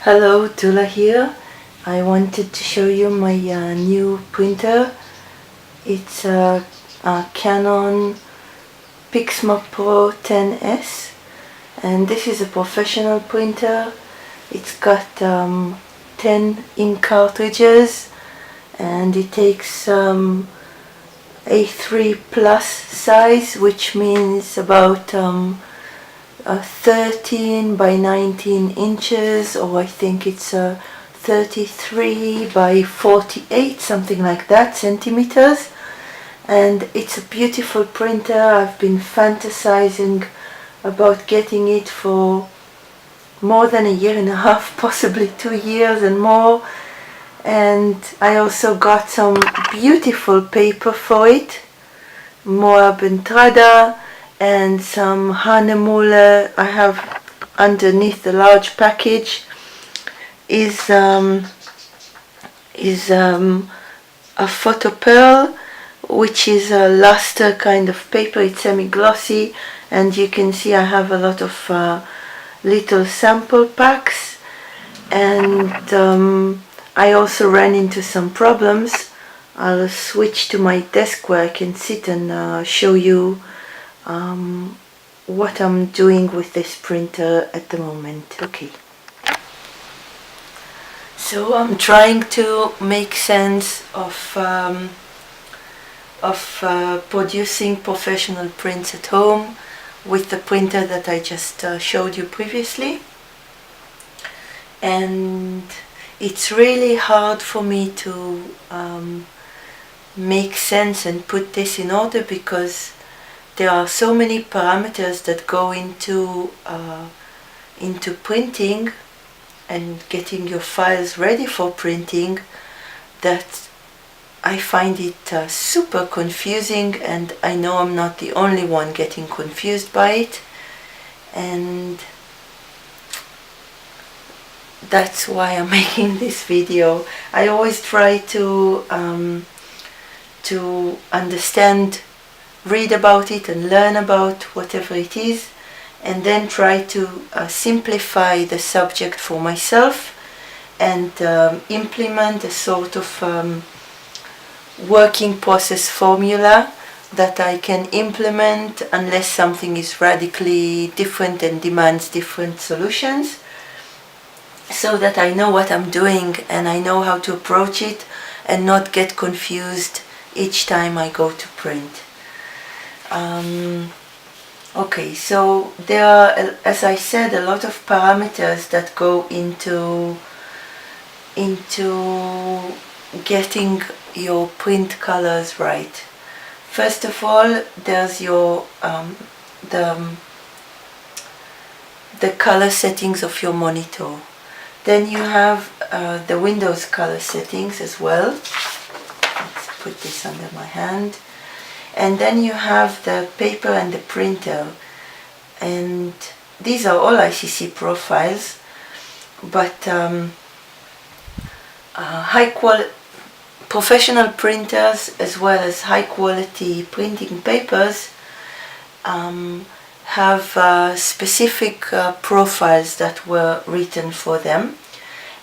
Hello, Tula here. I wanted to show you my new printer. It's a Canon Pixma Pro 10S, and this is a professional printer. It's got 10 ink cartridges, and it takes A3 plus size, which means about 13 by 19 inches, or I think it's 33 by 48, something like that, centimeters. And it's a beautiful printer. I've been fantasizing about getting it for more than a year and a half, possibly 2 years and more. And I also got some beautiful paper for it, Moab Entrada, and some Hanemuller. I have underneath the large package is a photo pearl, which is a luster kind of paper. It's semi-glossy, and you can see I have a lot of little sample packs. And I also ran into some problems. I'll switch to my desk where I can sit and show you what I'm doing with this printer at the moment. Okay. So I'm trying to make sense of producing professional prints at home with the printer that I just showed you previously. And it's really hard for me to make sense and put this in order, because there are so many parameters that go into printing and getting your files ready for printing, that I find it super confusing, and I know I'm not the only one getting confused by it, and that's why I'm making this video. I always try to understand, read about it and learn about whatever it is, and then try to simplify the subject for myself and implement a sort of working process formula that I can implement unless something is radically different and demands different solutions, so that I know what I'm doing and I know how to approach it and not get confused each time I go to print. Okay, so there are, as I said, a lot of parameters that go into getting your print colors right. First of all, there's your the color settings of your monitor. Then you have the Windows color settings as well. Let's put this under my hand. And then you have the paper and the printer, and these are all ICC profiles, but professional printers as well as high quality printing papers have specific profiles that were written for them,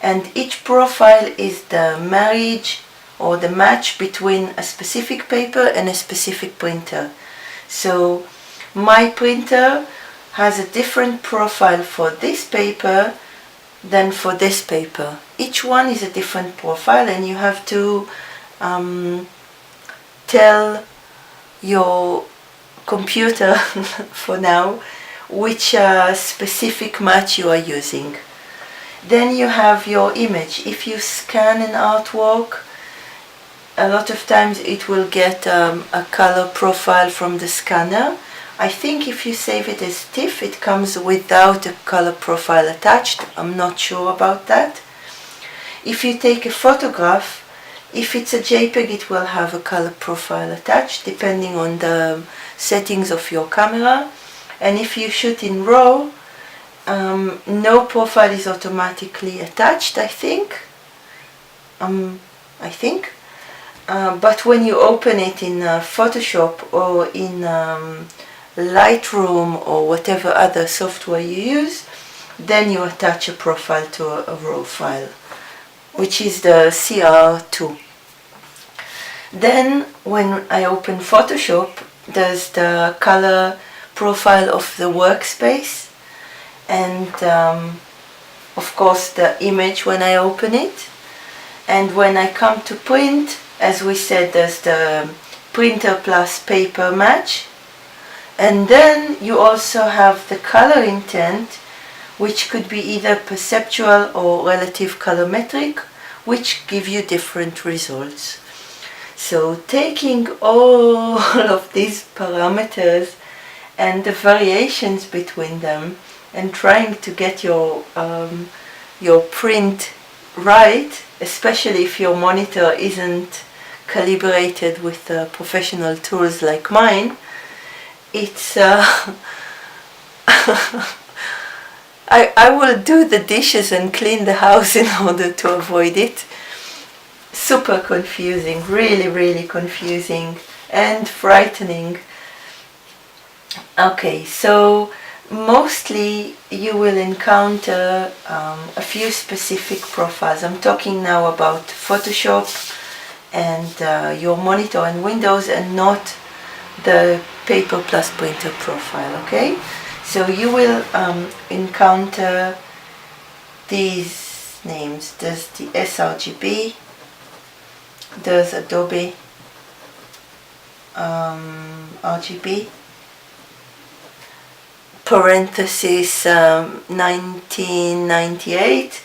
and each profile is the marriage or the match between a specific paper and a specific printer. So my printer has a different profile for this paper than for this paper. Each one is a different profile, and you have to tell your computer for now which specific match you are using. Then you have your image. If you scan an artwork, a lot of times it will get a color profile from the scanner. I think if you save it as TIFF, it comes without a color profile attached. I'm not sure about that. If you take a photograph, if it's a JPEG, it will have a color profile attached, depending on the settings of your camera. And if you shoot in RAW, no profile is automatically attached, I think. But when you open it in Photoshop or in Lightroom or whatever other software you use, then you attach a profile to a raw file, which is the CR2. Then when I open Photoshop, there's the color profile of the workspace, and of course the image when I open it. And when I come to print, as we said, there's the printer plus paper match. And then you also have the color intent, which could be either perceptual or relative colorimetric, which give you different results. So taking all of these parameters and the variations between them and trying to get your print right, especially if your monitor isn't calibrated with professional tools like mine, it's I will do the dishes and clean the house in order to avoid it. Super confusing, really confusing and frightening. Okay, so mostly you will encounter a few specific profiles. I'm talking now about Photoshop and your monitor and Windows, and not the paper plus printer profile. Okay, so you will encounter these names. There's the sRGB, there's Adobe RGB, parenthesis 1998,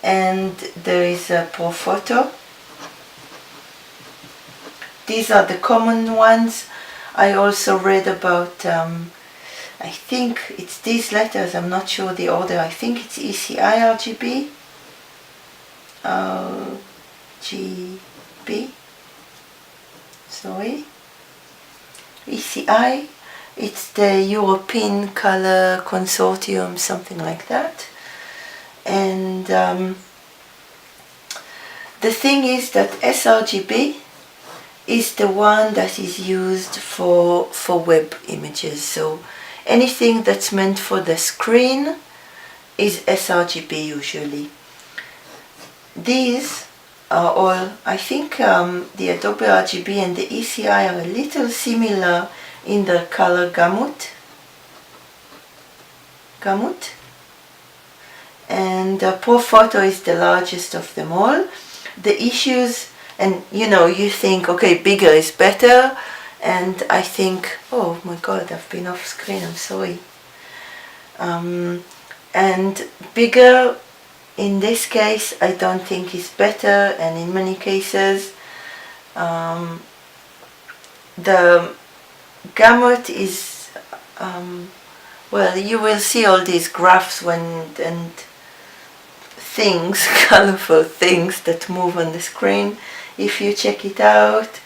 and there is a ProPhoto. These are the common ones. I also read about, I think it's these letters, I'm not sure the order, I think it's ECI RGB, RGB, sorry, ECI. It's the European Color Consortium, something like that. And the thing is that sRGB is the one that is used for web images. So anything that's meant for the screen is sRGB usually. These are all, I think the Adobe RGB and the ECI are a little similar in the color gamut, and ProPhoto is the largest of them all. The issues, and you think, okay, bigger is better, and I think, oh my god, I've been off screen, I'm sorry. And bigger in this case I don't think is better, and in many cases the gamut is, well, you will see all these graphs and things, colorful things that move on the screen if you check it out.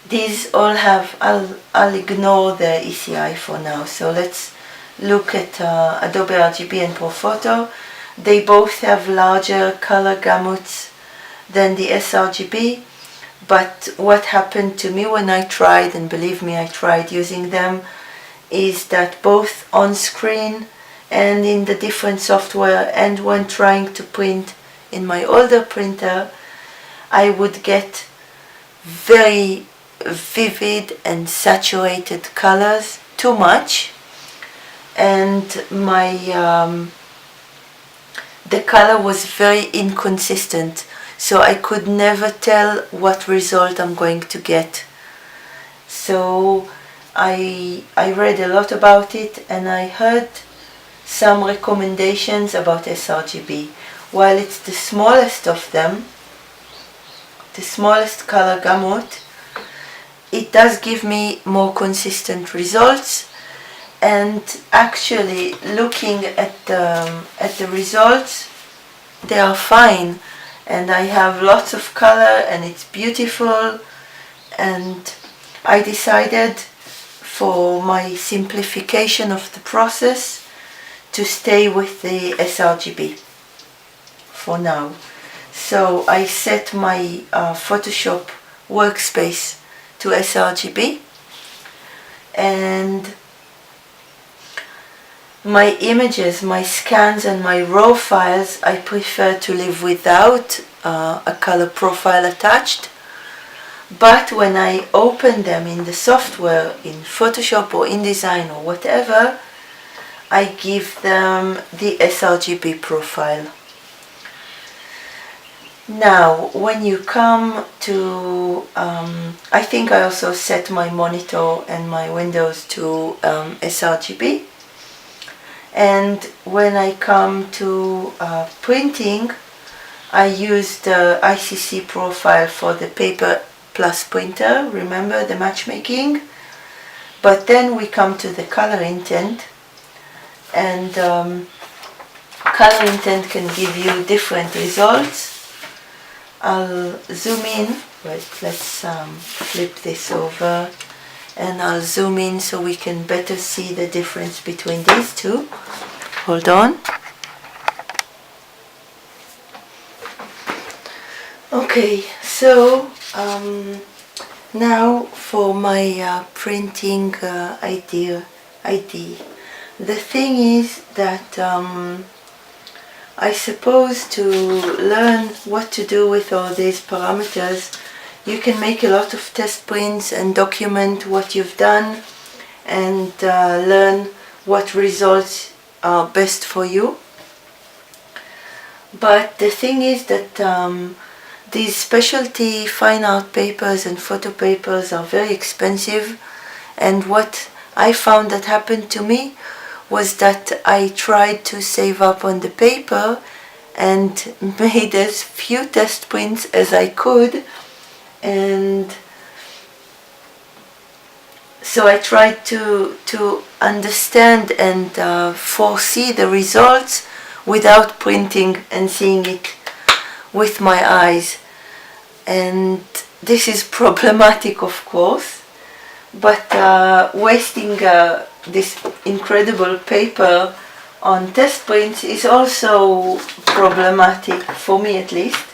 These all have, I'll ignore the ECI for now, so let's look at Adobe RGB and ProPhoto. They both have larger color gamuts than the sRGB. But what happened to me when I tried, and believe me, I tried using them, is that both on screen and in the different software and when trying to print in my older printer, I would get very vivid and saturated colors, too much, and the color was very inconsistent. So I could never tell what result I'm going to get. So I read a lot about it, and I heard some recommendations about sRGB. While it's the smallest of them, the smallest color gamut, it does give me more consistent results. And actually looking at the results, they are fine. And I have lots of color and it's beautiful, and I decided for my simplification of the process to stay with the sRGB for now. So I set my Photoshop workspace to sRGB, and my images, my scans and my raw files, I prefer to leave without a color profile attached. But when I open them in the software, in Photoshop or InDesign or whatever, I give them the sRGB profile. Now, when you come to, I think I also set my monitor and my windows to sRGB. And when I come to printing, I use the ICC profile for the paper plus printer, remember the matchmaking? But then we come to the color intent, and color intent can give you different results. I'll zoom in, wait, let's flip this over, and I'll zoom in so we can better see the difference between these two. Hold on. Okay, so now for my printing ID. The thing is that I suppose to learn what to do with all these parameters, you can make a lot of test prints and document what you've done and learn what results are best for you. But the thing is that these specialty fine art papers and photo papers are very expensive, and what I found that happened to me was that I tried to save up on the paper and made as few test prints as I could, and so I tried to understand and foresee the results without printing and seeing it with my eyes. And this is problematic, of course, but wasting this incredible paper on test prints is also problematic, for me at least.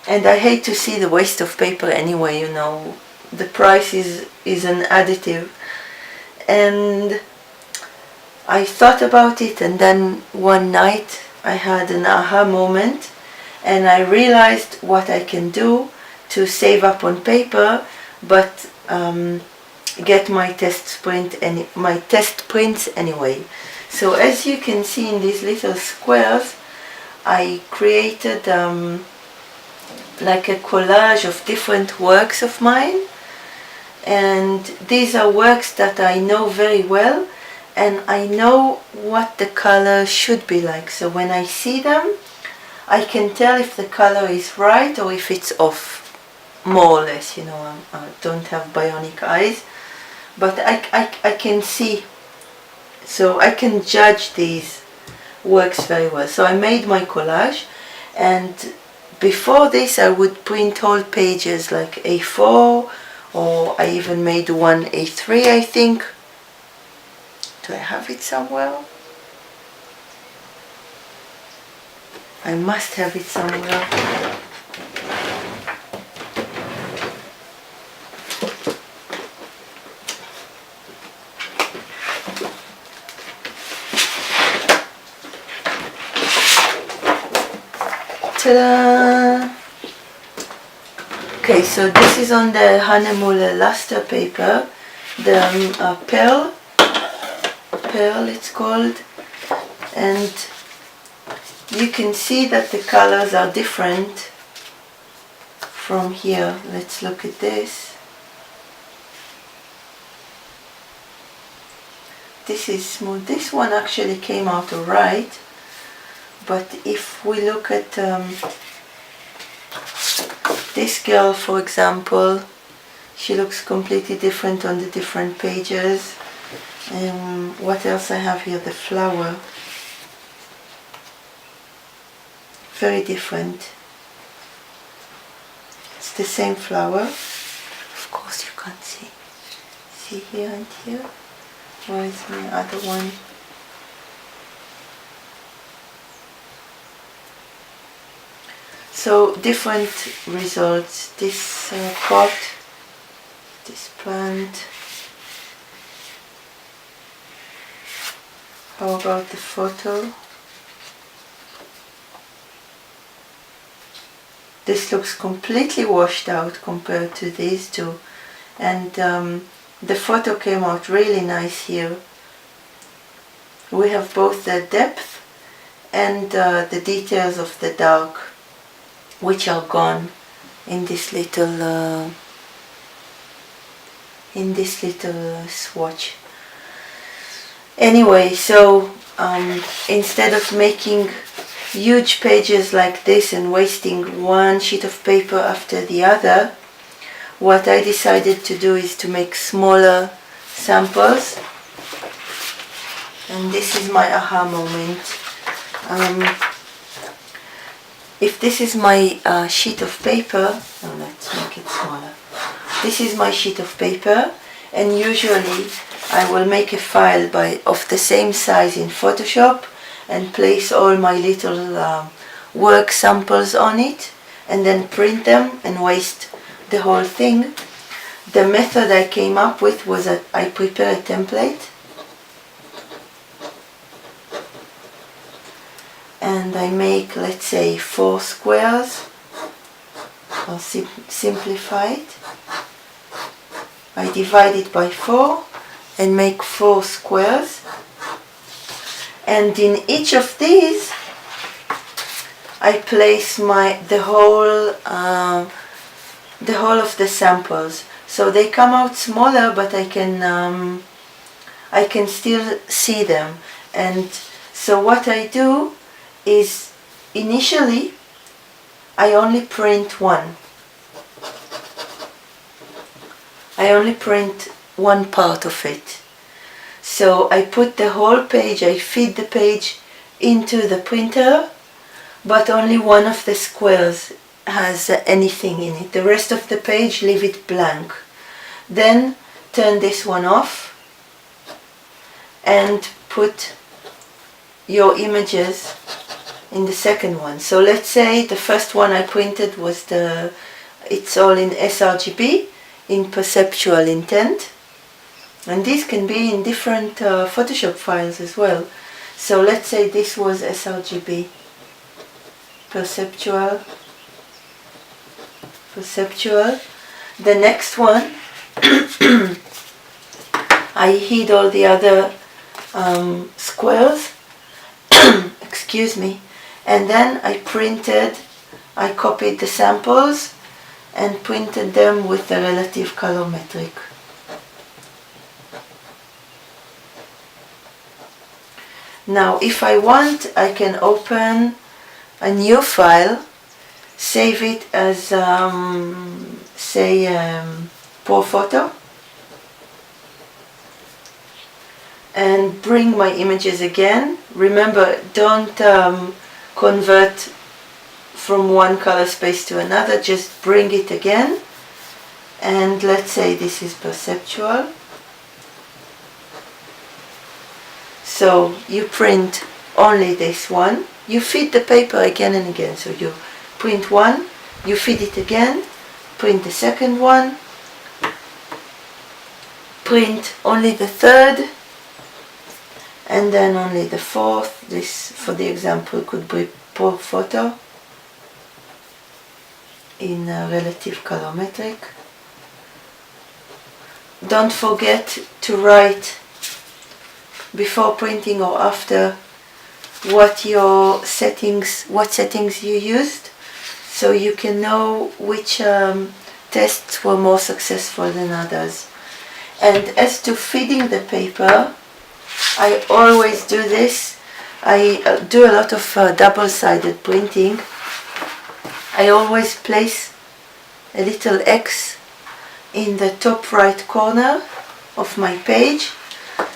And I hate to see the waste of paper anyway, you know. The price is an additive. And I thought about it, and then one night I had an aha moment, and I realized what I can do to save up on paper, but get my test prints anyway. So as you can see in these little squares, I created like a collage of different works of mine, and these are works that I know very well, and I know what the color should be like. So when I see them, I can tell if the color is right or if it's off, more or less, you know. I don't have bionic eyes, but I can see, so I can judge these works very well. So I made my collage, and before this I would print whole pages like A4, or I even made one A3, I think. Do I have it somewhere? I must have it somewhere. Ta-da! Okay, so this is on the Hahnemuller Luster paper, the Pearl it's called, and you can see that the colors are different from here. Let's look at this. This is smooth. This one actually came out alright, but if we look at this girl, for example, she looks completely different on the different pages. And what else I have here? The flower. Very different. It's the same flower. Of course you can't see. See here and here? Where is my other one? So different results. This pot, this plant. How about the photo? This looks completely washed out compared to these two, and the photo came out really nice here. We have both the depth and the details of the dark, which are gone in this little swatch. Anyway, so instead of making huge pages like this and wasting one sheet of paper after the other, what I decided to do is to make smaller samples. And this is my aha moment. If this is my sheet of paper, let's make it smaller. This is my sheet of paper, and usually I will make a file of the same size in Photoshop and place all my little work samples on it, and then print them and waste the whole thing. The method I came up with was that I prepare a template and I make, let's say, 4 squares, or simplified. I divide it by 4 and make 4 squares, and in each of these I place the whole of the samples, so they come out smaller, but I can still see them. And so what I do is, initially I only print one. I only print one part of it. So I put the whole page, I feed the page into the printer, but only one of the squares has anything in it. The rest of the page, leave it blank. Then turn this one off and put your images in the second one. So let's say the first one I printed was it's all in sRGB, in perceptual intent, and these can be in different Photoshop files as well. So let's say this was sRGB, perceptual. The next one I hid all the other squares excuse me, and then I copied the samples and printed them with the relative color metric. Now if I want, I can open a new file, save it as Pro Photo, and bring my images again. Remember, don't convert from one color space to another, just bring it again. And let's say this is perceptual. So you print only this one. You feed the paper again and again. So you print one, you feed it again, print the second one, print only the third, and then only the fourth. This, for the example, could be Pro Photo in relative color metric. Don't forget to write before printing or after what settings you used, so you can know which tests were more successful than others. And as to feeding the paper, I always do this. I do a lot of double-sided printing. I always place a little X in the top right corner of my page,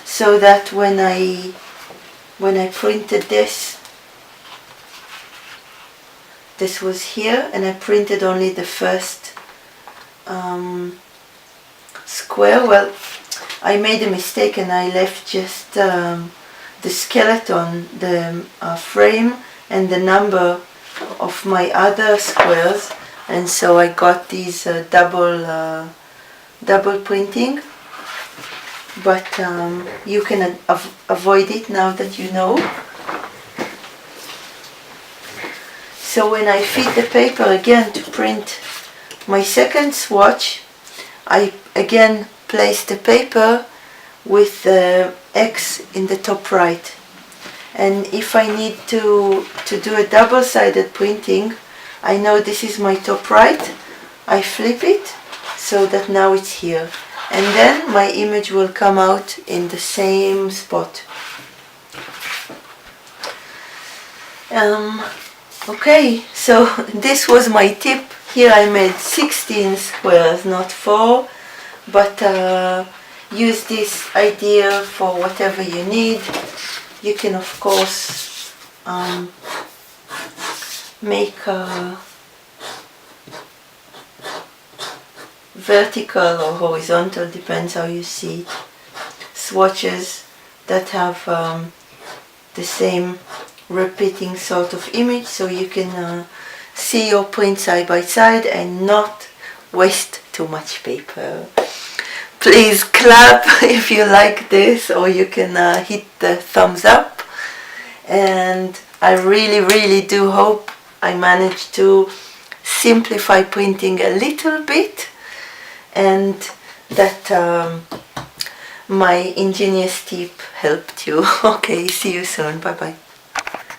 so that when I printed this was here, and I printed only the first square. Well, I made a mistake and I left just the skeleton, the frame, and the number of my other squares, and so I got these double printing. but you can avoid it now that you know. So when I feed the paper again to print my second swatch, I again place the paper with the X in the top right. And if I need to do a double-sided printing, I know this is my top right, I flip it so that now it's here. And then my image will come out in the same spot. Okay, so this was my tip. Here I made 16 squares, not 4, but use this idea for whatever you need. You can of course make vertical or horizontal, depends how you see it, swatches that have the same repeating sort of image, so you can see your print side by side and not waste too much paper. Please clap if you like this, or you can hit the thumbs up. And I really do hope I managed to simplify printing a little bit, and that my ingenious tip helped you. Okay, see you soon. Bye bye.